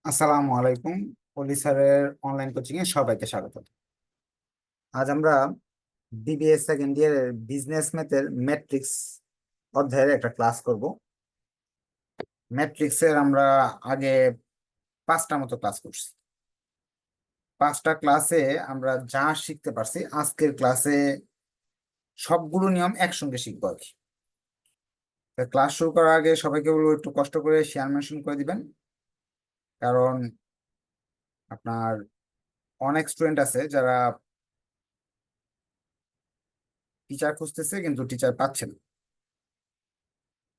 আসসালামু আলাইকুম। পলি স্যারের অনলাইন কোচিং এ সবাইকে স্বাগত। আজ আমরা বিবিএস সেকেন্ড ইয়ারের বিজনেস ম্যাথের ম্যাট্রিক্স অধ্যায়ের একটা ক্লাস করব। ম্যাট্রিক্সের আমরা আগে 5টা মতো ক্লাস করছি। 5টা ক্লাসে আমরা যা শিখতে পারছি আজকের ক্লাসে সবগুলো নিয়ম একসঙ্গে শিখবো আর কি। ক্লাস শুরু করার আগে সবাইকে বলবো একটু কষ্ট করে শেয়ার মেনশন করে দিবেন, কারণ আপনার অনেক স্টুডেন্ট আছে যারা টিচার খুঁজতেছে কিন্তু টিচার পাচ্ছে না।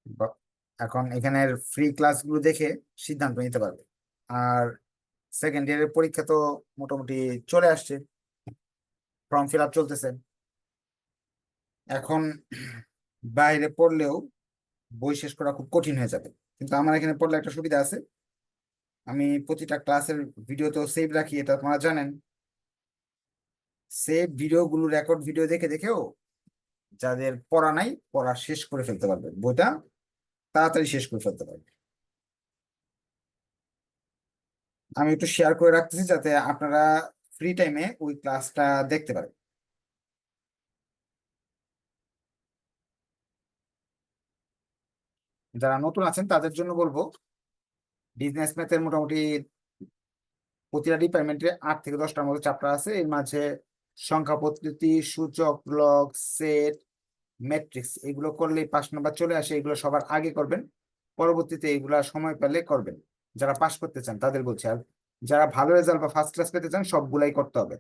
বা- এখন এখানের ফ্রি ক্লাসগুলো দেখে সিদ্ধান্ত নিতে পারবে। আর সেকেন্ড ইয়ারের পরীক্ষা তো মোটামুটি চলে আসছে, ফর্ম ফিল আপ চলতেছে। এখন বাইরে পড়লেও বই শেষ করা খুব কঠিন হয়ে যাবে, কিন্তু আমার এখানে পড়লে একটা সুবিধা আছে, আমি প্রতিটা ক্লাসের ভিডিও তো সেভ রাখি, এটা আপনারা জানেন। সেভ ভিডিওগুলো রেকর্ড ভিডিও দেখে দেখেও যাদের পড়া নাই পড়া শেষ করে ফেলতে পারবে, বইটা তাড়াতাড়ি শেষ করে ফেলতে পারবে। আমি একটু শেয়ার করে রাখতেছি যাতে আপনারা ফ্রি টাইমে ওই ক্লাসটা দেখতে পারেন। যারা নতুন আছেন তাদের জন্য বলবো, বিজনেস ম্যাথের মোটামুটি প্রতিটা ডিপার্টমেন্টে 8 থেকে 10টার মতো চ্যাপ্টার আছে। এর মাঝে সংখ্যা পদ্ধতি, সূচক, লগ, সেট, ম্যাট্রিক্স এগুলো করলে 5 নম্বর চলে আসে। এগুলো সবার আগে করবেন, পরবর্তীতে এগুলা সময় পেলে করবেন। যারা পাশ করতে চান তাদের বলছি। আর যারা ভালো রেজাল্ট বা ফার্স্ট ক্লাস পেতে চান সবগুলাই করতে হবে।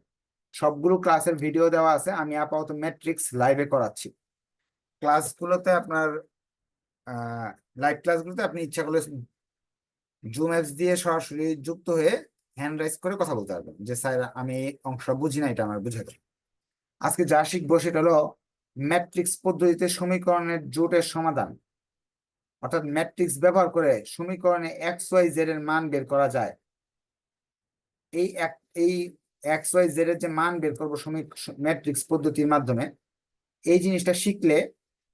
সবগুলো ক্লাসের ভিডিও দেওয়া আছে, আমি আপাতত ম্যাট্রিক্স লাইভে করাচ্ছি। ক্লাসগুলোতে আপনার লাইভ ক্লাসগুলোতে আপনি ইচ্ছা করলে জুম অ্যাপস দিয়ে সরাসরি যুক্ত হয়ে হ্যান্ড রাইজ করে কথা বলতে পারবেন যে স্যার আমি এই অংশটা বুঝি না, এটা আমার বুঝাতে। আজকে যা শিখবো সেটা হলো ম্যাট্রিক্স পদ্ধতিতে সমীকরণের জোটের সমাধান। অর্থাৎ ম্যাট্রিক্স ব্যবহার করে সমীকরণে এক্স ওয়াই জেড এর মান বের করা যায়। এই এক এই এক্স ওয়াই জেড এর যে মান বের করবো ম্যাট্রিক্স পদ্ধতির মাধ্যমে, এই জিনিসটা শিখলে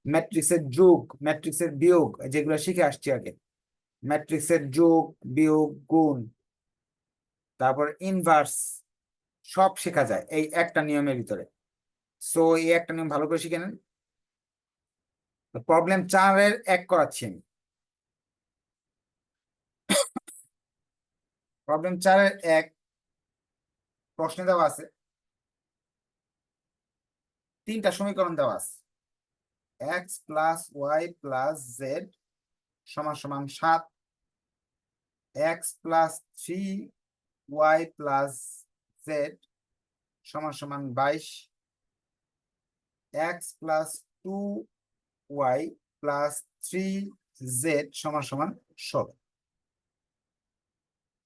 ম্যাট্রিক্সের যোগ, ম্যাট্রিক্সের বিয়োগ যেগুলো শিখে আসছি আগে, ম্যাট্রিক্সের যোগ, বিয়োগ, গুণ, তারপর ইনভার্স সব শেখা যায় এই একটা নিয়মের ভিতরে। সো এই একটা নিয়ম ভালো করে শিখে নেন। প্রবলেম 4-এর 1 করাচ্ছি আমি। প্রবলেম 4-এর 1 প্রশ্নে দেওয়া আছে 3টা সমীকরণ দেওয়া আছে। X plus Y plus Z সমান সমান 7, X plus 3 Y plus Z সমান সমান 22, X plus 2 Y plus 3 Z সমান সমান 16।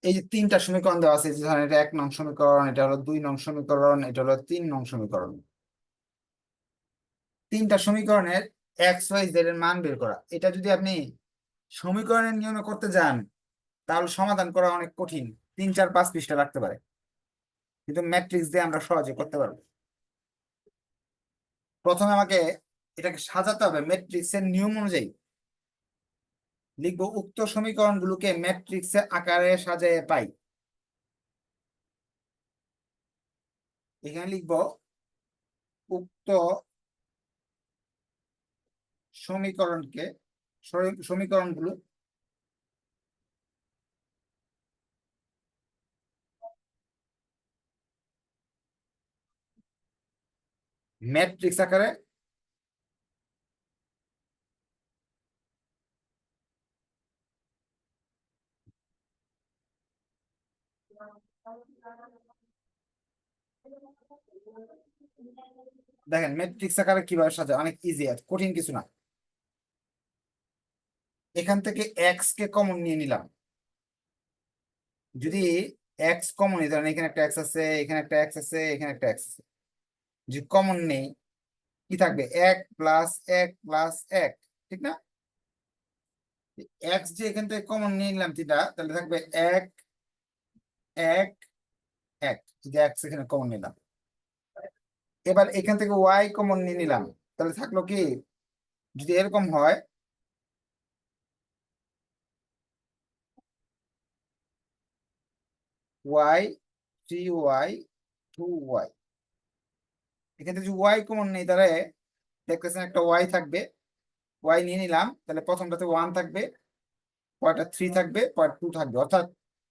এই যে 3টা সমীকরণ দেওয়া আছে, ধরেন এটা 1 নং সমীকরণ, এটা হলো 2 নং সমীকরণ, এটা হলো 3 নং সমীকরণ। 3টা সমীকরণের এক্স ওয়াই জেড এর মান বের করা, এটা যদি আপনি সমীকরণের নিয়মে করতে যান তাহলে সমাধান করা অনেক কঠিন, 3 4 5 পৃষ্ঠা লাগতে পারে। কিন্তু ম্যাট্রিক্স দিয়ে আমরা সহজে করতে পারবো। প্রথমে আমাকে এটাকে সাজাতে হবে ম্যাট্রিক্সের নিয়ম অনুযায়ী। লিখবো উক্ত সমীকরণগুলোকে ম্যাট্রিক্সের আকারে সাজায় পাই। এখানে লিখবো উক্ত সমীকরণকে, সমীকরণগুলো ম্যাট্রিক্স আকারে দেখেন ম্যাট্রিক্স আকারে কিভাবে সাজায়, অনেক ইজি, আর কঠিন কিছু না। এখান থেকে এক্স কে কমন নিয়ে নিলাম। যদি এক্স কমন নিই, ধরেন এখানে একটা এক্স আছে, এখানে একটা এক্স আছে, এখানে একটা এক্স আছে, যদি কমন নেই কি থাকবে? 1 প্লাস 1 প্লাস 1, ঠিক না? এক্স যে এখান থেকে কমন নিয়ে নিলাম যেটা, তাহলে থাকবে 1 1 1, যদি এক্স এখানে কমন নিলাম। এবার এখান থেকে ওয়াই কমন নিয়ে নিলাম, তাহলে থাকলো কি? যদি এরকম হয় ওয়াই 3y 2y। এখান থেকে যদি ওয়াই কমন নেই তাহলে দেখতেছেন একটা ওয়াই থাকবে, ওয়াই নিয়ে নিলাম, তাহলে প্রথমটাতে 1 থাকবে, পরেরটা 3 থাকবে, পরের 2 থাকবে, অর্থাৎ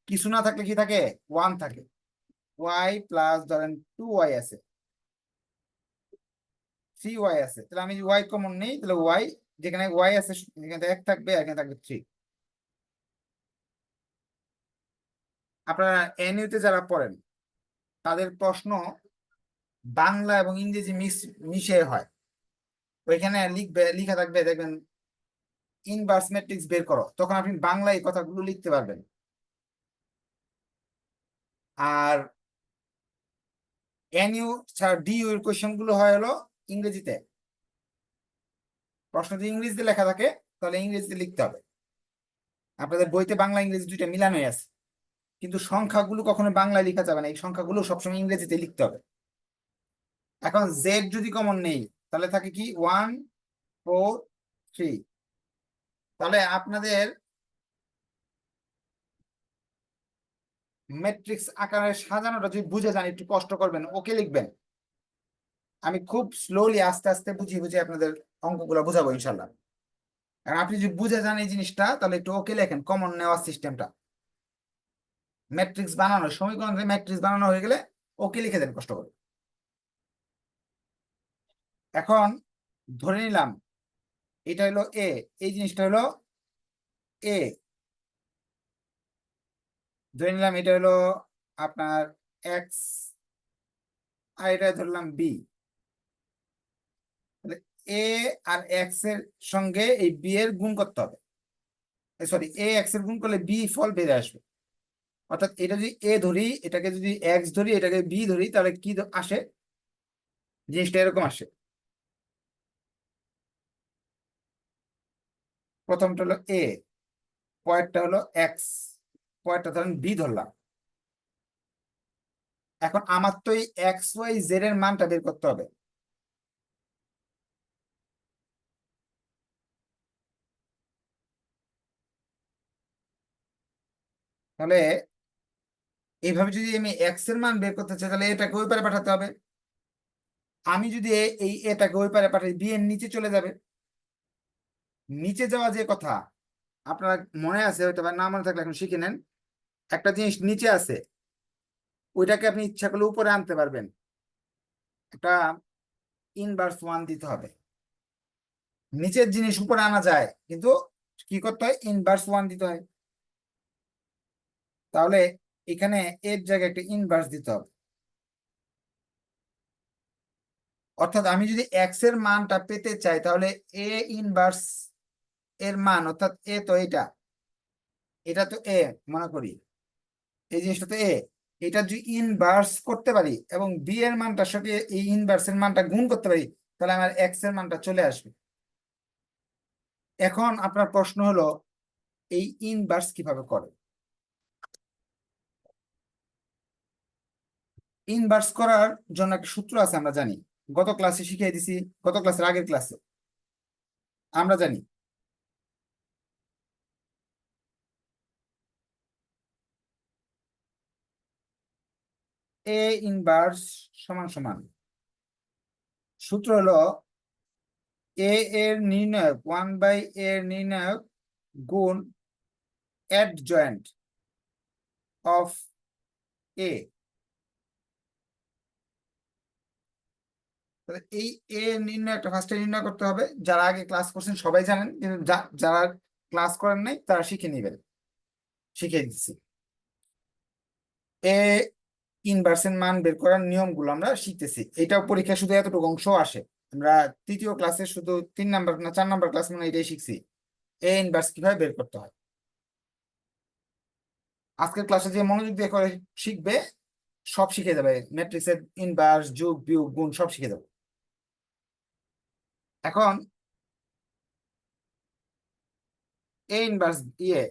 কিছু না থাকলে কি থাকে, 1 থাকে। ওয়াই প্লাস ধরেন 2y আছে, 3y আছে, তাহলে আমি ওয়াই কমন নেই, তাহলে ওয়াই যেখানে ওয়াই আছে এখানে 1 থাকবে, আর এখানে থাকবে 3। আপনারা এনইউতে যারা পড়েন তাদের প্রশ্ন বাংলা এবং ইংরেজি মিশে হয়। ওইখানে লিখবে, লিখা থাকবে দেখবেন ইনভার্স ম্যাট্রিক্স বের করো, তখন আপনি বাংলায় এই কথাগুলো লিখতে পারবেন। আর এনইউ ছাড়া ডিইউ এর কোশ্চেন গুলো হয় হলো ইংরেজিতে। প্রশ্ন যদি ইংরেজিতে লেখা থাকে তাহলে ইংরেজিতে লিখতে হবে। আপনাদের বইতে বাংলা ইংরেজি দুইটা মিলানোই আছে, কিন্তু সংখ্যাগুলো কখনো বাংলায় লেখা যাবে না, এই সংখ্যাগুলো সবসময় ইংরেজিতে লিখতে হবে। এখন জেড যদি কমন নেই তাহলে থাকে কি 1 4 3। তাহলে আপনাদের ম্যাট্রিক্স আকারে সাজানোটা যদি বুঝে যান, একটু কষ্ট করবেন, ওকে লিখবেন। আমি খুব স্লোলি আস্তে আস্তে বুঝিয়ে বুঝিয়ে আপনাদের অঙ্কগুলো বুঝাবো ইনশাল্লাহ। আর আপনি যদি বুঝে যান এই জিনিসটা, তাহলে একটু ওকে লেখেন, কমন নেওয়ার সিস্টেমটা। ম্যাট্রিক্স বানানো, সমীকরণ ম্যাট্রিক্স বানানো হয়ে গেলে ওকে লিখে দেন কষ্ট করে। এখন ধরে নিলাম এটা হলো এ, এই জিনিসটা হলো এ, ধরে নিলাম এটা হলো আপনার এক্স, আর এটা ধরলাম বি। এ আর এক্স এর সঙ্গে এই বি এর গুণ করতে হবে, সরি এ এক্স এর গুণ করলে বি ফল বেড়ে আসবে। অর্থাৎ এটা যদি এ ধরি, এটাকে যদি এক্স ধরি, এটাকে বি ধরি, তাহলে কি আসে, জিনিসটা এরকম আসে। প্রথমটা হলো এ, পরেরটা হলো এক্স, পরেরটা ধরেন বি ধরলাম। এখন আমার তো এই এক্স ওয়াই জেড এর মানটা বের করতে হবে। তাহলে এইভাবে যদি আমি এক্স এর মান বের করতে চাই, তাহলে এটাকে ওই পারে পাঠাতে হবে। আমি যদি এই এটাকে ওই পারে পাঠাই, বি এর নিচে চলে যাবে। নিচে যাওয়া যে কথা আপনার মনে আছে হয়তো, বা না মনে থাকলে এখন শিখে নেন। একটা জিনিস নিচে আছে, ওইটাকে আপনি ইচ্ছা করলে উপরে আনতে পারবেন, একটা ইনভার্স 1 দিতে হবে। নিচের জিনিস উপরে আনা যায়, কিন্তু কি করতে হয়, ইনভার্স 1 দিতে হয়। তাহলে এখানে এর জায়গায় একটা ইনভার্স দিতে হবে। অর্থাৎ আমি যদি এক্স এর মানটা পেতে চাই, তাহলে এ ইনভার্স এর মান, অর্থাৎ এ তো এটা, এটা তো এ মনে করি, এই জিনিসটা তো এ, এটা যদি ইনভার্স করতে পারি এবং বি এর মানটার সাথে এই ইনভার্স এর মানটা গুণ করতে পারি, তাহলে আমার এক্স এর মানটা চলে আসবে। এখন আপনার প্রশ্ন হলো এই ইনভার্স কিভাবে করে। ইনভার্স করার জন্য একটা সূত্র আছে, আমরা জানি, গত ক্লাসে শিখিয়ে দিছি, গত ক্লাসের আগের ক্লাসে আমরা জানি এ ইনভার্স সমান সমান, সূত্র হলো এ এর নির্ণায়ক 1/a এর নির্ণায়ক গুণ অ্যাডজয়েন্ট অফ এ। এই এ নির্ণয়টা ফার্স্টে নির্ণয় করতে হবে। যারা আগে ক্লাস করছেন সবাই জানেন, কিন্তু যারা ক্লাস করেন নাই তারা শিখে নেবেন, শিখে দিচ্ছি। এ ইনভার্সের মান বের করার নিয়মগুলো আমরা শিখতেছি, এটাও পরীক্ষা শুধু এতটুকু অংশ আসে। আমরা তৃতীয় ক্লাসে শুধু 3 নাম্বার না 4 নাম্বার ক্লাস মানে এটাই শিখছি, এ ইনভার্স কিভাবে বের করতে হয়। আজকের ক্লাসে যে মনোযোগ দিয়ে করে শিখবে সব শিখে যাবে, ম্যাট্রিক্সের ইনভার্স, যোগ বিয়োগ গুণ সব শিখে যাবে। এখন এ ইনভার্স ইয়ে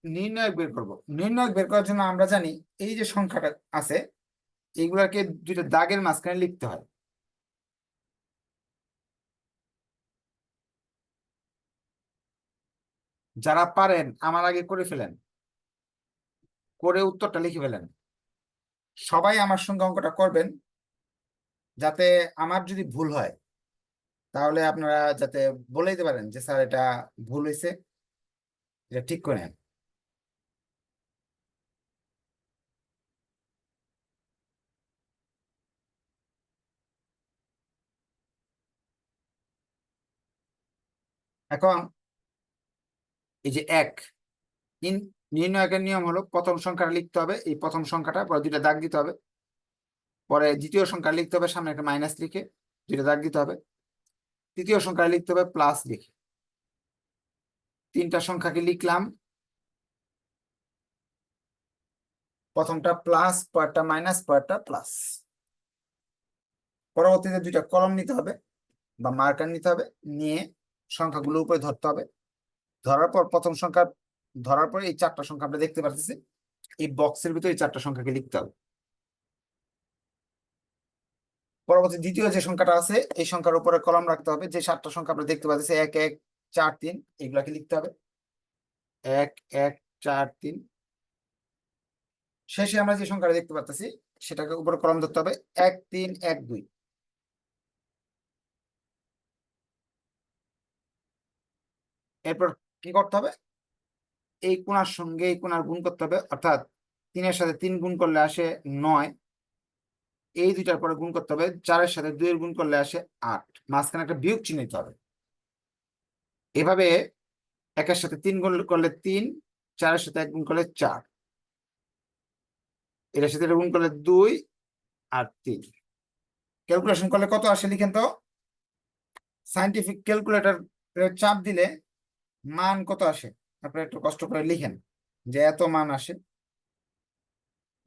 নির্ণায়ক বের করব। নির্ণায়ক বের করার জন্য আমরা জানি এই যে সংখ্যাটা আছে, এইগুলাকে দুইটা দাগের মাঝখানে লিখতে হয়। যারা পারেন আমার আগে করে ফেলেন, করে উত্তরটা লিখে ফেলেন। সবাই আমার সঙ্গে অঙ্কটা করবেন, যাতে আমার যদি ভুল হয় তাহলে আপনারা যাতে বলে দিতে পারেন যে স্যার এটা ভুল হয়েছে, এটা ঠিক করে নেন। এখন এই যে এক, নির্ণায়কের নিয়ম হলো প্রথম সংখ্যাটা লিখতে হবে, এই প্রথম সংখ্যাটা পরে দুইটা দাগ দিতে হবে, পরে দ্বিতীয় সংখ্যা লিখতে হবে সামনে একটা মাইনাস লিখে দুইটা দাগ দিতে হবে, তৃতীয় সংখ্যা লিখতে হবে প্লাস লিখে। তিনটা সংখ্যাকে লিখলাম, প্রথমটা প্লাস, পরেরটা মাইনাস, পরেরটা প্লাস। পরবর্তীতে দুইটা কলম নিতে হবে বা মার্কার নিতে হবে, নিয়ে সংখ্যাগুলো উপরে ধরতে হবে। ধরার পর প্রথম সংখ্যা ধরার পর এই চারটা সংখ্যা আমরা দেখতে পাচ্ছি, এই বক্সের ভিতরে এই চারটা সংখ্যাকে লিখতে হবে। পরবর্তী দ্বিতীয় যে সংখ্যাটা আছে এই সংখ্যার উপরে কলম রাখতে হবে, যে সাতটা সংখ্যা আমরা দেখতে পাচ্ছি 1 1 4 3, এগুলাকে লিখতে হবে 1 1 4 3। শেষে আমরা যে সংখ্যাটা দেখতে পাচ্ছি সেটাকে উপরে কলম ধরতে হবে 1 3 1 2। এরপর কি করতে হবে, এই কোণার সঙ্গে এই কোণার গুণ করতে হবে, অর্থাৎ 3-এর সাথে 3 গুণ করলে আসে 9, এই দুইটার পরে গুণ করতে হবে, 4-এর সাথে 2-এর গুণ করলে আসে 8, মাঝখানে একটা বিয়োগ চিহ্ন দিতে হবে। এভাবে 1-এর সাথে 3 গুণ করলে 3, 4-এর সাথে 1 গুণ করলে 4, এটার সাথে এটা গুণ করলে 2 আর 3। ক্যালকুলেশন করলে কত আসে লিখেন তো, সাইন্টিফিক ক্যালকুলেটর চাপ দিলে মান কত আসে আপনারা একটু কষ্ট করে লিখেন যে এত মান আসে।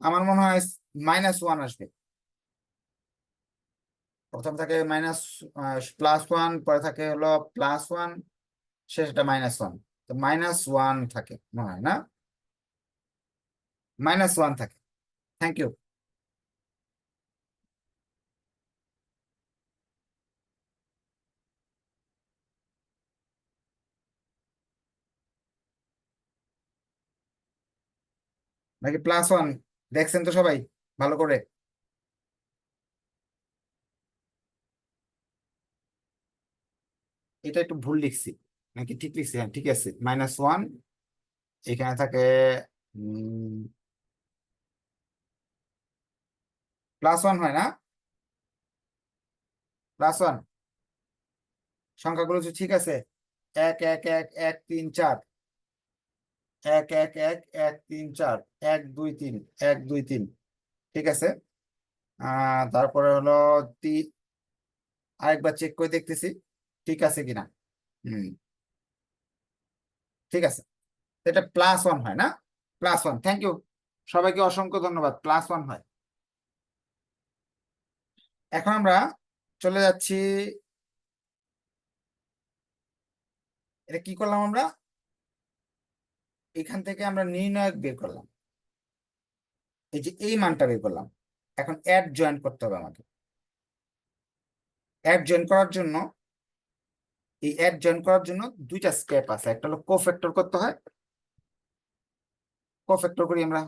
আমার মনে হয় -1 আসবে। প্রথম থাকে মাইনাস, +1, পরে থাকে হলো +1, শেষটা -1, তো -1 থাকে মনে হয়, না? -1 থাকে। Thank you. নাকি +1 দেখছেন তো সবাই ভালো করে? এটা একটু ভুল লিখছি নাকি ঠিক লিখছি? হ্যাঁ ঠিক আছে, -1 এখানে থাকে, +1 হয় না? +1 সংখ্যাগুলো যে ঠিক আছে, 1 1 1 1 3 4, 1 1 1 1 3 4, 1 2 3, 1 2 3, ঠিক আছে। তারপরে হলো আরেকবার চেক করে দেখতেছি ঠিক আছে কিনা। হুম, ঠিক আছে, এটা +1 হয় না? +1, থ্যাংক ইউ, সবাইকে অসংখ্য ধন্যবাদ, +1 হয়। এখন আমরা চলে যাচ্ছি, এটা কি করলাম আমরা, এখান থেকে আমরা নির্ণায়ক বের করলাম, এই যে এই মানটা বের করলাম। এখন অ্যাড জয়েন করতে হবে আমাকে। অ্যাড জয়েন করার জন্য, এই অ্যাড জয়েন করার জন্য দুইটা স্টেপ আছে, একটা হলো কোফ্যাক্টর করতে হয়। কোফ্যাক্টর করি আমরা।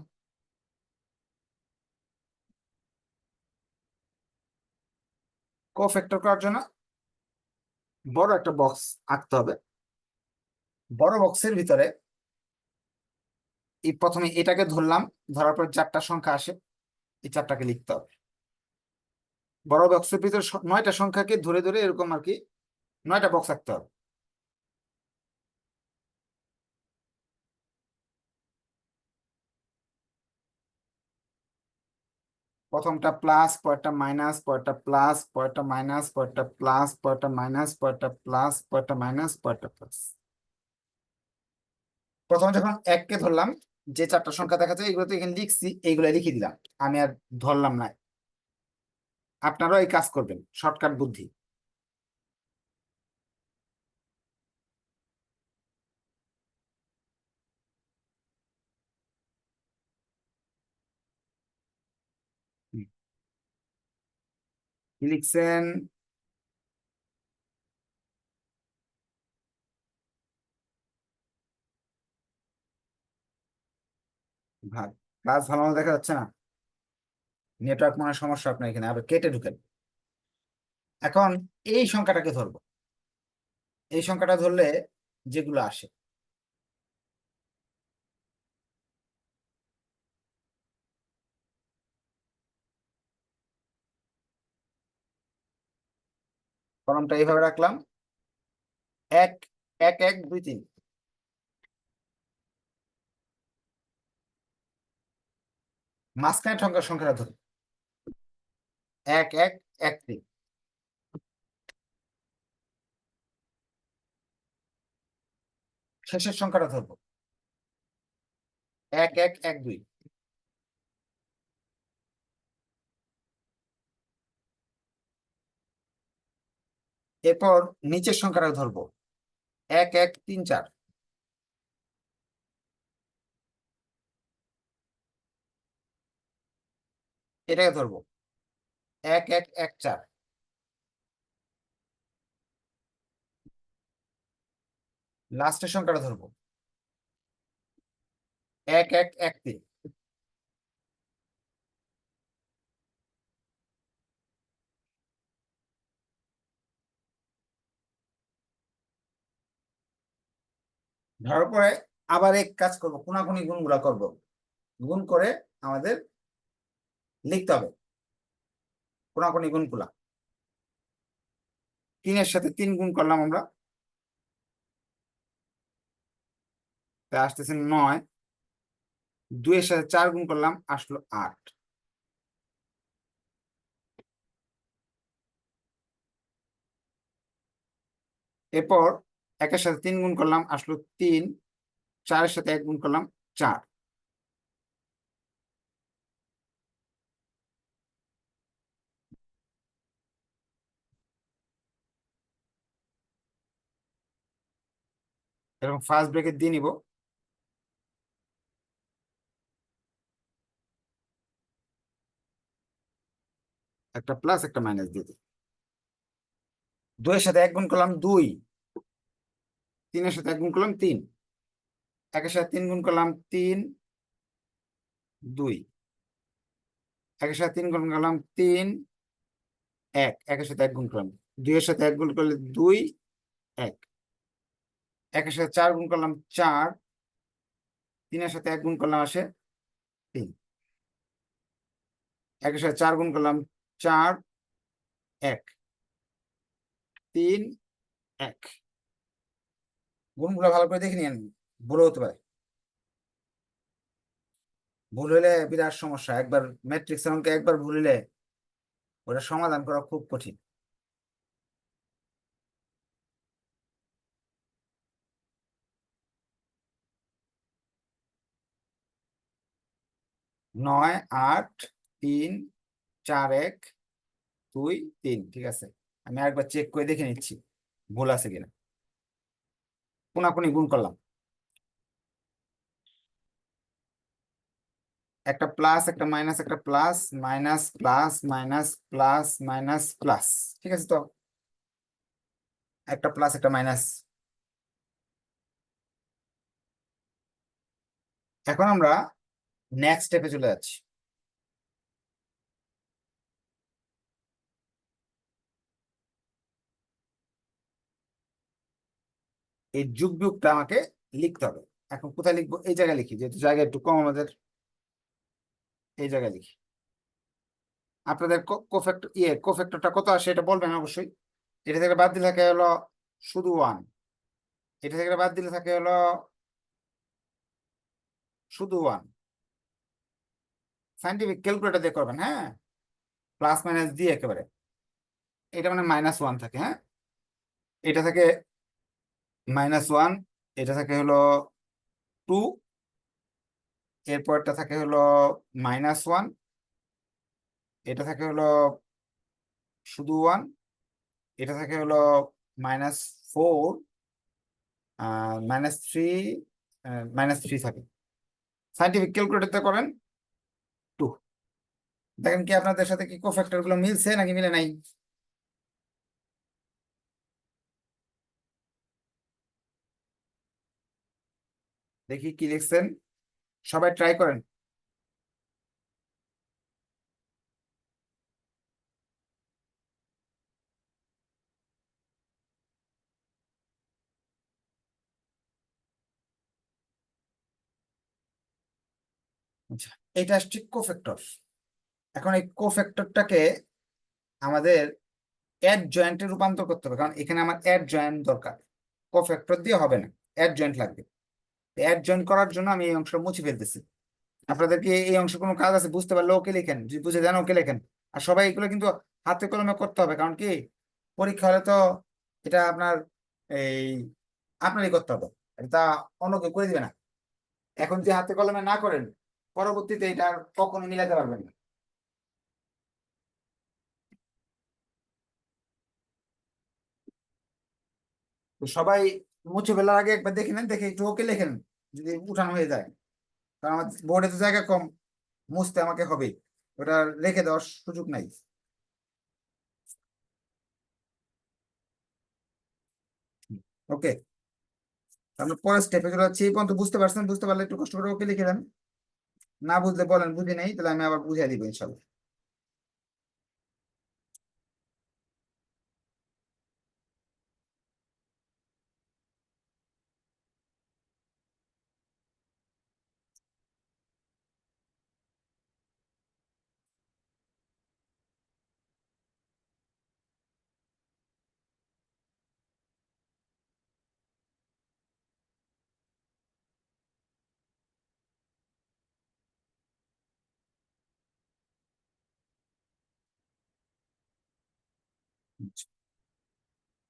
কোফ্যাক্টর করার জন্য বড় একটা বক্স আঁকতে হবে। বড় বক্সের ভিতরে এই প্রথমে এটাকে ধরলাম, ধরার পর চারটা সংখ্যা আসে, এই চারটাকে লিখতে হবে। বড় বক্সের ভিতরে 9টা সংখ্যাকে ধরে ধরে এরকম আর কি 9টা বক্স আঁকতে হবে। প্রথমটা প্লাস, পরেরটা মাইনাস, পরেরটা প্লাস, পরেরটা মাইনাস, পরেরটা প্লাস, পরেরটা মাইনাস, পরেরটা প্লাস, পরেরটা মাইনাস, পরেরটা প্লাস। প্রথমে যখন 1-কে ধরলাম, যে চারটা সংখ্যা দেখা যায় এগুলো তো এখানে লিখছি, এইগুলো লিখে দিলাম, আমি আর ধরলাম না। আপনারাও এই কাজ করবেন, শর্টকাট বুদ্ধি। হুম, কি লিখছেন? ভাগ। ক্লাস ভালো মতো দেখা যাচ্ছে না? নেটওয়ার্ক মনে হয় সমস্যা আপনার এখানে, আবার কেটে ঢুকেন। এখন এই সংখ্যাটাকে ধরবো, এই সংখ্যাটা ধরলে যেগুলো আসে, কলমটা এইভাবে রাখলাম, 1 1 1 2 3। মাঝখানে সংখ্যাটা ধরবো, 1 1 1 3। শেষের সংখ্যাটা ধরবো, 1 1 1 2। এরপর নিচের সংখ্যাটা ধরবো, 1 1 3 4। এটাকে ধরবো, 1 1 1 4। লাস্টের সংখ্যাটা ধরবো, 1 1 1 3। ধরার পরে আবার এক কাজ করবো, কোনাকুনি গুণগুলা করব, গুণ করে আমাদের লিখতে হবে কোনাকুনি গুণগুলা। 3-এর সাথে 3 গুণ করলাম আমরা, তাই আসতেছে 9। 2-এর সাথে 4 গুণ করলাম, আসলো 8। এরপর 1-এর সাথে 3 গুণ করলাম, আসলো 3। 4-এর সাথে 1 গুণ করলাম, 4। এরকম ফার্স্ট ব্রেকেট দিয়ে নিব। একটা প্লাস একটা মাইনাস দিয়ে দিই। 2-এর সাথে 1 গুণ করলাম, 2। 3-এর সাথে 1 গুণ করলাম, 3। 1-এর সাথে 3 গুণ করলাম, 3 2। 1-এর সাথে 3 গুণ করলাম, 3 1। 1-এর সাথে 1 গুণ করলাম, 2-এর সাথে 1 গুণ করলে 2 1। 1-এর সাথে 4 গুণ করলাম, 4। 3-এর সাথে 1 গুণ করলাম, আসে 3। 1-এর সাথে 4 গুণ করলাম, 4 1 3 1। গুণগুলো ভালো করে দেখে নিন, ভুল হতে পারে। ভুল হলে বিরাট সমস্যা, একবার ম্যাট্রিক্স অঙ্কে একবার ভুল হলে ওটা সমাধান করা খুব কঠিন। 9 8 3 4 1 2 3, ঠিক আছে। আমি আরেকবার চেক করে দেখে নিচ্ছি ভুল আছে কিনা। কোনাকুনি গুণ করলাম, একটা প্লাস একটা মাইনাস, একটা plus minus plus minus plus minus plus, ঠিক আছে তো। একটা প্লাস একটা মাইনাস। এখন আমরা নেক্সট স্টেপে চলে যাচ্ছি। এই যুগ বিয়োগটা আমাকে লিখতে হবে। এখন কোথায় লিখবো? এই জায়গায় লিখি, যেহেতু জায়গা একটু কম আমাদের, এই জায়গায় লিখি। আপনাদের কোফ্যাক্টরটা কত আসে এটা বলবেন অবশ্যই। এটা থেকে বাদ দিলে থাকে হলো শুধু 1। এটা থেকে বাদ দিলে থাকে হলো শুধু 1। সাইন্টিফিক ক্যালকুলেটর দিয়ে করবেন, হ্যাঁ, প্লাস মাইনাস দিয়ে একেবারে। এটা মানে -1 থাকে, হ্যাঁ। এটা থেকে -1, এটা থাকে হলো 2, এরপরটা থাকে হলো -1, এটা থাকে হলো শুধু 1, এটা থাকে হলো -4, -3, -3 থাকে। সাইন্টিফিক ক্যালকুলেটরতে করেন 2। দেখেন কি আপনাদের সাথে কি কোফ্যাক্টর গুলো মিলছে নাকি মিলে নাই। দেখি কি লিখছেন, সবাই ট্রাই করেন। আচ্ছা, এটা আসছে কোফ্যাক্টর। এখন এই কোফ্যাক্টরটাকে আমাদের অ্যাড জয়েন্টে রূপান্তর করতে হবে, কারণ এখানে আমার অ্যাড জয়েন্ট দরকার, কোফ্যাক্টর দিয়ে হবে না, অ্যাড জয়েন্ট লাগবে। অ্যাড জয়েন্ট করার জন্য আমি এই অংশটা মুছে ফেলতেছি। আপনাদের কি এই অংশ কোনো কাজ আছে? বুঝতে পারলে ওকে লিখেন, যদি বুঝে যান ওকে লেখেন। আর সবাই এগুলো কিন্তু হাতে কলমে করতে হবে, কারণ কি পরীক্ষা হলে তো এটা আপনার এই আপনারই করতে হবে, এটা অন্য কেউ করে দিবে না। এখন যে হাতে কলমে না করেন, পরবর্তীতে এটা আর কখনো মিলাতে পারবেন না। তো সবাই মুছে ফেলার আগে একবার দেখে নেন, দেখে একটু ওকে লেখেন যদি উঠানো হয়ে যায়, কারণ আমার বোর্ডে তো জায়গা কম, মুছতে আমাকে হবে, ওটা রেখে দেওয়ার সুযোগ নাই। ওকে, আমরা পরের স্টেপে চলে যাচ্ছি। এই পর্যন্ত বুঝতে পারছেন? বুঝতে পারলে একটু কষ্ট করে ওকে লিখে দেন, না বুঝলে বলেন বুঝি নেই, তাহলে আমি আবার বুঝিয়ে দিব ইনশাল্লাহ।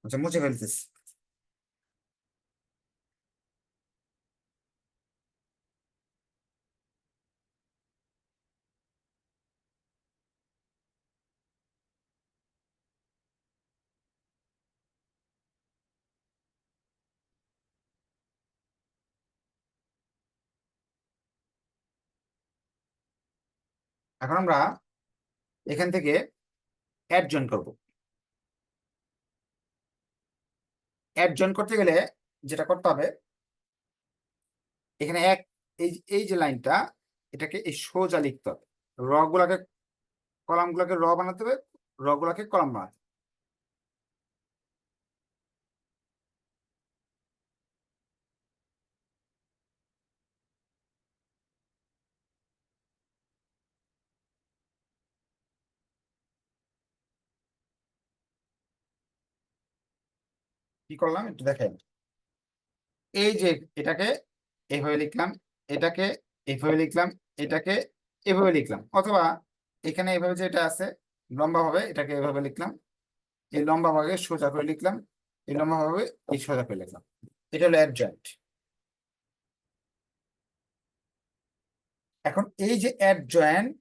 আচ্ছা, মুছে ফেলতেছি। এখন আমরা এখান থেকে অ্যাড জয়েন করবো। অ্যাড জয়েন করতে গেলে যেটা করতে হবে, এখানে এই যে লাইনটা, এটাকে এই সোজা লিখতে হবে। র গুলাকে, কলাম গুলাকে র বানাতে হবে, র গুলাকে কলাম বানাতে হবে। কি করলাম একটু দেখেন, এই যে এটাকে এইভাবে লিখলাম, এটাকে এইভাবে লিখলাম, এটাকে এভাবে লিখলাম, অথবা এখানে এভাবে যেটা আছে লম্বা ভাবে এটাকে এভাবে লিখলাম, এই লম্বা ভাগে সোজা করে লিখলাম, এই লম্বা ভাবে এই সোজা করে লিখলাম। এটা হলো অ্যাডজয়েন্ট। এখন এই যে অ্যাডজয়েন্ট,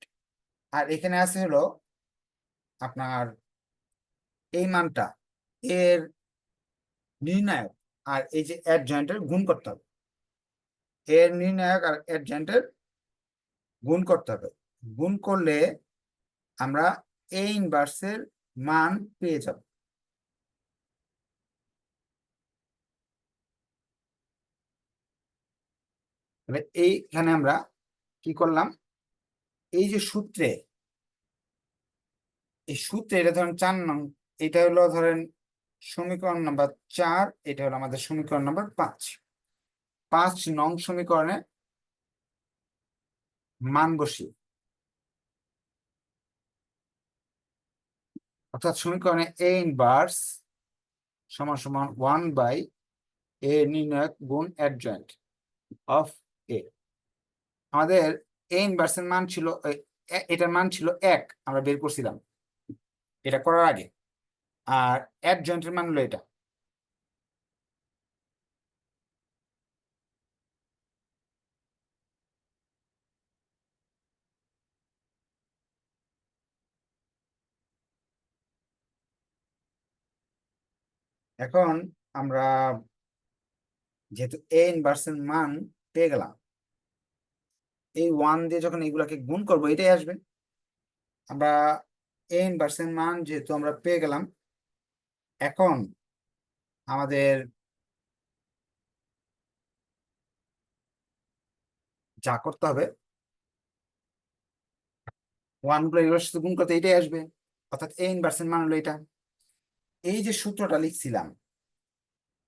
আর এখানে আছে হলো আপনার এই মানটা, এর নির্ণায়ক, আর এই যে অ্যাডজয়েন্টের গুণ করতে হবে। এর নির্ণায়ক আর অ্যাডজয়েন্টের গুণ করতে হবে। গুণ করলে আমরা এ ইনভার্সের মান পেয়ে যাব। তাহলে এইখানে আমরা কি করলাম, এই যে সূত্রে, এই সূত্রে এটা ধরেন 4 নং, এটা হলো ধরেন সমীকরণ নাম্বার 4, এটা হলো আমাদের সমীকরণ নাম্বার 5। 5 নং সমীকরণে মান বসিয়ে, অর্থাৎ সমীকরণে এ ইনভার্স সমান সমান 1/a নির্ণায়ক গুণ অ্যাডজয়েন্ট অফ এ। আমাদের এ ইনভার্সের মান ছিল এটার মান ছিল 1, আমরা বের করছিলাম এটা করার আগে। আর অ্যাডজয়েন্টের মান হলো এটা। এখন আমরা যেহেতু এ ইনভার্সের মান পেয়ে গেলাম, এই 1 দিয়ে যখন এগুলাকে গুণ করবো এটাই আসবে। আমরা এ ইনভার্সের মান যেহেতু আমরা পেয়ে গেলাম, এখন আমাদের যা করতে হবে, 1 গুলো এগুলোর সাথে গুণ করতে এটাই আসবে, অর্থাৎ এ ইনভার্সের মান হলো এটা। এই যে সূত্রটা লিখছিলাম,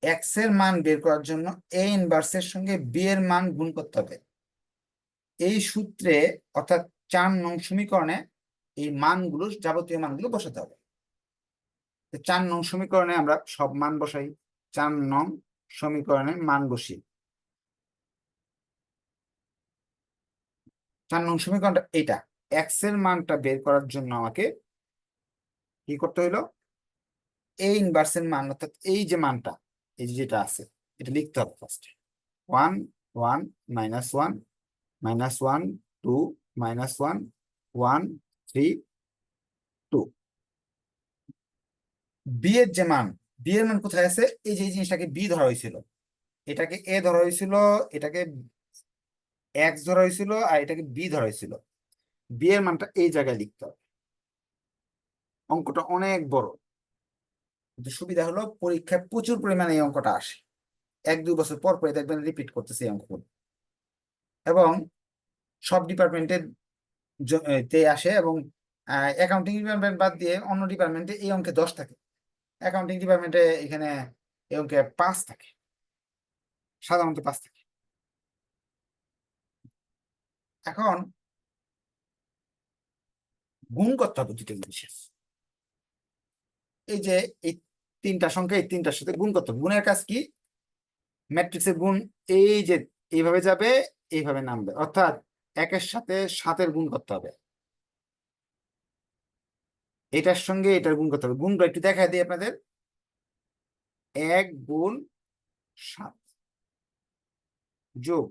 এক্স এর মান বের করার জন্য এ ইনভার্সের সঙ্গে বি এর মান গুণ করতে হবে। এই সূত্রে অর্থাৎ 4 নং সমীকরণে এই মানগুলো, যাবতীয় মানগুলো বসাতে হবে। 4 নং সমীকরণে আমরা সব মান বসাই। 4 নং সমীকরণে মান বসি। 4 নং সমীকরণটা এটা, এক্স এর মানটা বের করার জন্য আমাকে কি করতে হইলো, এই ইনভার্সের মান অর্থাৎ এই যে মানটা, এই যে যেটা আছে এটা লিখতে হবে ফার্স্ট। 1 1 -1 -1 2 -1 1 3 2। বি এর যে মান, বি এর মান কোথায় আছে, এই যে এই জিনিসটাকে বি ধরা হয়েছিল, এটাকে এ ধরা হয়েছিল, এটাকে এক্স ধরা হয়েছিল, আর এটাকে বি ধরা হয়েছিল। বি এর মানটা এই জায়গায় লিখতে হবে। অঙ্কটা অনেক বড়, কিন্তু সুবিধা হলো পরীক্ষায় প্রচুর পরিমাণে এই অঙ্কটা আসে। 1-2 বছর পর পরে দেখবেন রিপিট করতেছে এই অঙ্কগুলো, এবং সব ডিপার্টমেন্টের তে আসে। এবং অ্যাকাউন্টিং ডিপার্টমেন্ট বাদ দিয়ে অন্য ডিপার্টমেন্টে এই অঙ্কে 10 থাকে, অ্যাকাউন্টিং ডিপার্টমেন্টে এখানে এই অঙ্কে 5 থাকে, সাধারণত 5 থাকে। এখন গুণ করতে হবে দুটো জিনিসের। এই যে এই 3টা সংখ্যা, এই 3টার সাথে গুণ করতে হবে। গুণের কাজ কি, ম্যাট্রিক্সের গুণ এই যে এইভাবে যাবে, এইভাবে নামবে, অর্থাৎ 1-এর সাথে 7-এর গুণ করতে হবে, এটার সঙ্গে এটার গুণ করতে হবে। গুণটা একটু দেখা দিই আপনাদের। 1 গুণ 7 যোগ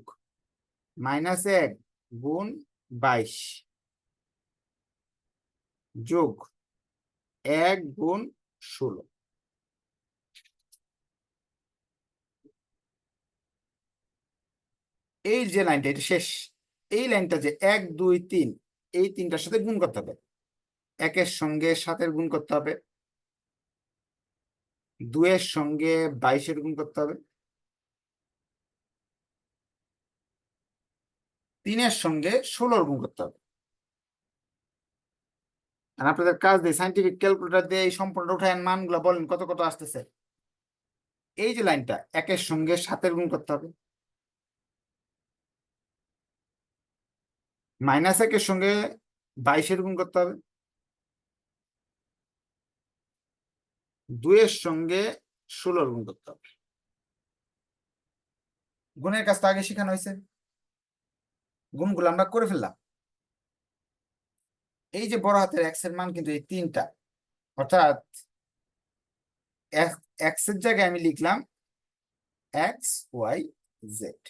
-1 গুণ 22 যোগ 1 গুণ 16। এই যে লাইনটা, এটা শেষ। এই লাইনটা যে 1 2 3, এই 3টার সাথে গুণ করতে হবে। 1-এর সঙ্গে 7-এর গুণ করতে হবে, 2-এর সঙ্গে 22-এর গুণ করতে হবে, 3-এর সঙ্গে 16-এর গুণ করতে হবে। আর আপনাদের কাজ দিয়ে সাইন্টিফিক ক্যালকুলেটর দিয়ে এই সম্পূর্ণ উঠায় মানগুলো বলেন কত কত আসতেছে। এই যে লাইনটা, 1-এর সঙ্গে 7-এর গুণ করতে হবে, -1-এর সঙ্গে 22-এর গুণ করতে হবে, 2-এর সঙ্গে 16-এর গুণ করতে হবে। গুণের কাজ তো আগে শেখানো হয়েছে, গুণগুলো আমরা করে ফেললাম। এই যে বড় হাতের এক্স এর মান কিন্তু এই 3টা, অর্থাৎ এক্স এর জায়গায় আমি লিখলাম এক্স ওয়াই জেড।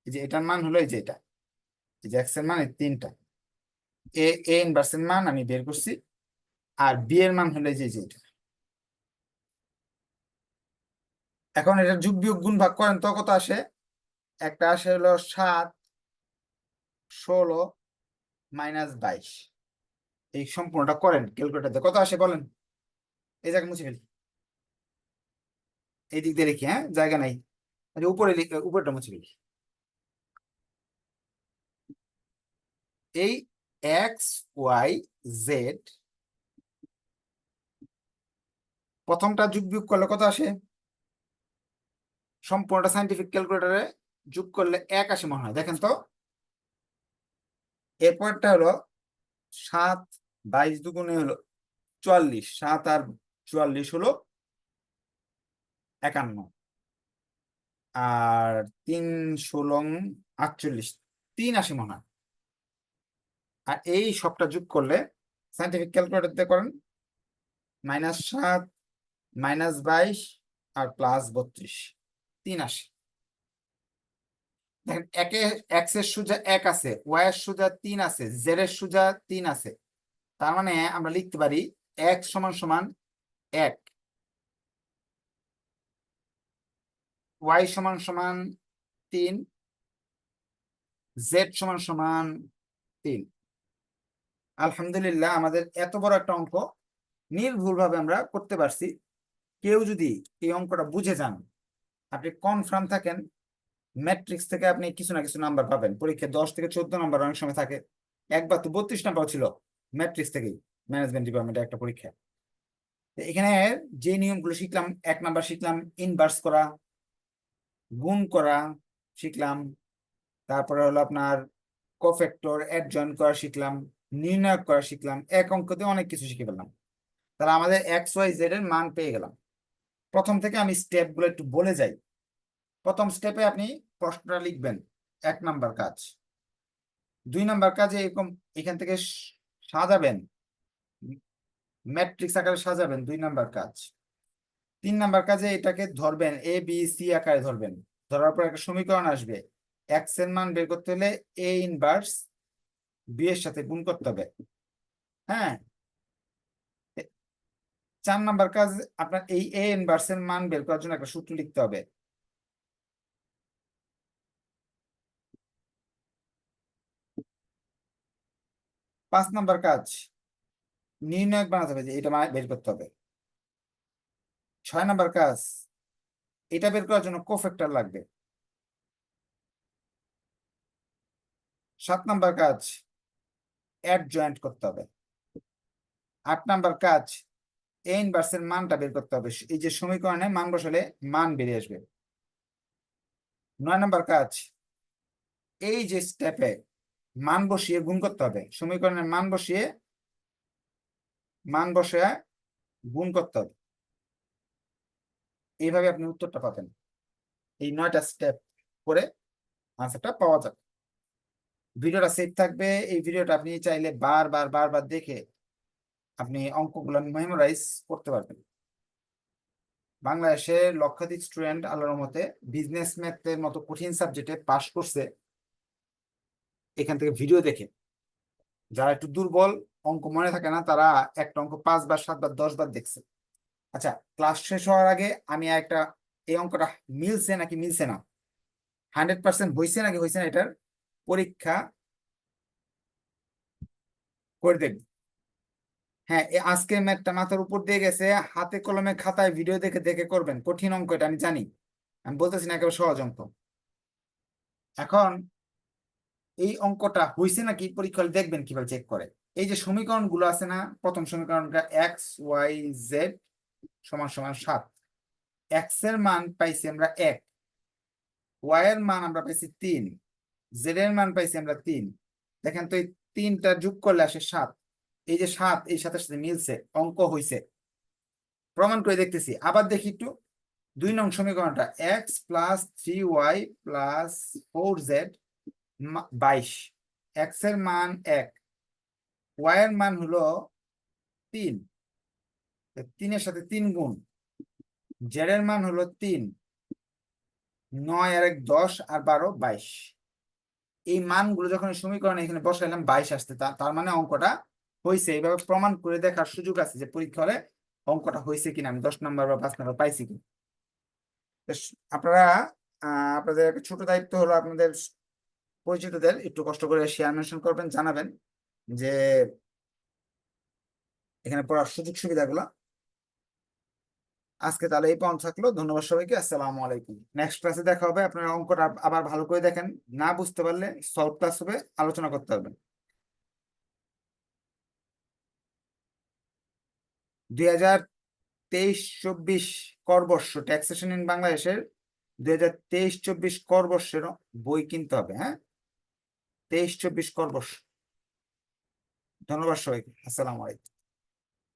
এই যে এটার মান হলো এই যে এটা, এই যে এক্স এর মান এই 3টা, এ এ ইনভার্স এর মান আমি বের করছি, আর বি এর মান হলো এই যে এটা। এখন এটা যোগ বিয়োগ গুণ ভাগ করেন তো কত আসে, একটা আসে হলো 7 16 -22। এই সম্পূর্ণটা করেন ক্যালকুলেটর কত আসে বলেন। এই জায়গা মুছে ফেলি, এই দিক দিয়ে লিখি, হ্যাঁ জায়গা নাই, উপরে লিখে উপরটা মুছে ফেলি। এই এক্স ওয়াই জেড প্রথমটা যোগ বিয়োগ করলে কত আসে, সম্পূর্ণটা সাইন্টিফিক ক্যালকুলেটরে যোগ করলে 1 আসে মনে হয়, দেখেন তো। এরপরটা হলো 7 22 দুগুণে হলো 44, 7 আর 44 হলো 51, আর 3 16 48, 3 আসে মনে হয়। আর এই সবটা যোগ করলে সাইন্টিফিক ক্যালকুলেটর দিয়ে করেন, -7 -22 আর +32, 3 আসে। দেখেন একে এক্স এর সোজা 1 আছে, ওয়াই এর সোজা 3 আছে, জেড এর সোজা 3 আছে। তার মানে আমরা লিখতে পারি এক্স সমান সমান 1, ওয়াই সমান সমান 3, জেড সমান সমান 3। আলহামদুলিল্লাহ, আমাদের এত বড় একটা অঙ্ক নির্ভুলভাবে আমরা করতে পারছি। কেউ যদি এই অঙ্কটা বুঝে যান, আপনি কনফার্ম থাকেন ম্যাট্রিক্স থেকে আপনি কিছু না কিছু নাম্বার পাবেন। পরীক্ষায় 10 থেকে 14 নাম্বার অনেক সময় থাকে, একবার তো 32 নাম্বার ছিল ম্যাট্রিক্স থেকেই, ম্যানেজমেন্ট ডিপার্টমেন্টের একটা পরীক্ষা। এখানে যে নিয়মগুলো শিখলাম, 1 নাম্বার শিখলাম ইনভার্স করা, গুণ করা শিখলাম, তারপরে হলো আপনার কোফ্যাক্টর, অ্যাডজয়েন্ট করা শিখলাম, নির্ণয় করা শিখলাম, এক অঙ্কতে অনেক কিছু শিখে ফেললাম। তাহলে আমাদের এক্স ওয়াই জেড এর মান পেয়ে গেলাম। প্রথম থেকে আমি স্টেপগুলো একটু বলে যাই। প্রথম স্টেপে আপনি প্রশ্নটা লিখবেন, 1 নাম্বার কাজ। 2 নাম্বার কাজে এরকম এখান থেকে সাজাবেন, ম্যাট্রিক্স আকারে সাজাবেন, 2 নাম্বার কাজ। 3 নাম্বার কাজে এটাকে ধরবেন, এ বি সি আকারে ধরবেন। ধরার পর একটা সমীকরণ আসবে, এক্স এর মান বের করতে হলে এ ইনভার্স বি এর সাথে গুণ করতে হবে। হ্যাঁ, 4 নাম্বার কাজ, আপনার এই এ ইনভার্স এর মান বের করার জন্য একটা সূত্র লিখতে হবে। 5 নাম্বার কাজ, নির্ণায়ক বানাতে হবে, যে এটা বের করতে হবে। 6 নাম্বার কাজ, এটা বের করার জন্য কোফ্যাক্টর লাগবে। 7 নাম্বার কাজ, অ্যাডজয়েন্ট করতে হবে। 8 নাম্বার কাজ, এ ইনভার্সের মানটা বের করতে হবে। এই যে সমীকরণে মান বসালে মান বেরিয়ে আসবে। 9 নাম্বার কাজ, এই যে স্টেপে মান বসিয়ে গুণ করতে হবে, সমীকরণের মান বসিয়ে গুণ করতে হবে। এইভাবে আপনি উত্তরটা পাবেন। এই 9টা স্টেপ করে আনসারটা পাওয়া যাবে। ভিডিওটা সেভ থাকবে। এই ভিডিওটা আপনি চাইলে বারবার বারবার দেখে আপনি অঙ্কগুলো মেমোরাইজ করতে পারবেন। বাংলাদেশের লক্ষাধিক স্টুডেন্ট আল্লাহর রহমতে বিজনেস ম্যাথের মতো কঠিন সাবজেক্টে পাশ করছে এখান থেকে ভিডিও দেখে। যারা একটু দুর্বল, অঙ্ক মনে থাকে না, তারা একটা অঙ্ক 5 বার 7 বার 10 বার দেখছে। আচ্ছা, ক্লাস শেষ হওয়ার আগে আমি একটা, এই অঙ্কটা মিলছে নাকি মিলছে না, 100% হয়েছে নাকি হয়েছে না, এটার পরীক্ষা করে দেখব। হ্যাঁ, আজকে ম্যাথটা মাথার উপর দিয়ে গেছে, হাতে কলমে খাতায় ভিডিও দেখে দেখে করবেন। কঠিন অঙ্ক এটা আমি জানি, আমি বলতেছি না একেবারে সহজ অঙ্ক। এখন এই অঙ্কটা হয়েছে নাকি পরীক্ষা হলে দেখবেন কিভাবে চেক করে। এই যে সমীকরণ গুলো আছে না, প্রথম সমীকরণটা এক্স ওয়াই জেড সমান সমান 7। এক্স এর মান পাইছি আমরা 1, ওয়াই এর মান আমরা পাইছি 3, জেড এর মান পাইছি আমরা 3। দেখেন তো, এই 3টা যোগ করলে আসে 7। এই যে 7, এই সাথে সাথে মিলছে, অঙ্ক হয়েছে। প্রমাণ করে দেখতেছি, আবার দেখি একটু। 2 নং সমীকরণটা x plus 3y plus 4z 22। X এর মান 1, ওয়াই এর মান হলো 3, 3-এর সাথে 3 গুণ, জেড এর মান হলো 3, 9 আর 1 10 আর 12 22। এই মানগুলো যখন সমীকরণে এখানে বসাইলাম 22 আসতে, তার মানে অঙ্কটা হয়েছে। এইভাবে প্রমাণ করে দেখার সুযোগ আছে যে পরীক্ষা হলে অঙ্কটা হয়েছে কিনা, আমি 10 নাম্বার বা 5 নাম্বার পাইছি কিনা। আপনারা আপনাদের একটা ছোট দায়িত্ব হলো, আপনাদের পরিচিতদের একটু কষ্ট করে শেয়ার মেনশন করবেন, জানাবেন যে এখানে পড়ার সুযোগ সুবিধাগুলো। আজকে তাহলে এই পর্যন্ত থাকলো। ধন্যবাদ সবাইকে, আসসালামু আলাইকুম। নেক্সট ক্লাসে দেখা হবে। আপনারা অঙ্কটা আবার ভালো করে দেখেন, না বুঝতে পারলে সলভ ক্লাস হবে, আলোচনা করতে পারবেন। 2023-24 করবর্ষ ট্যাক্সেশন ইন বাংলাদেশের 2023-24 করবর্ষের বই কিনতে হবে। হ্যাঁ, 23-24 করবর্ষ। ধন্যবাদ সবাইকে, আসসালামু আলাইকুম।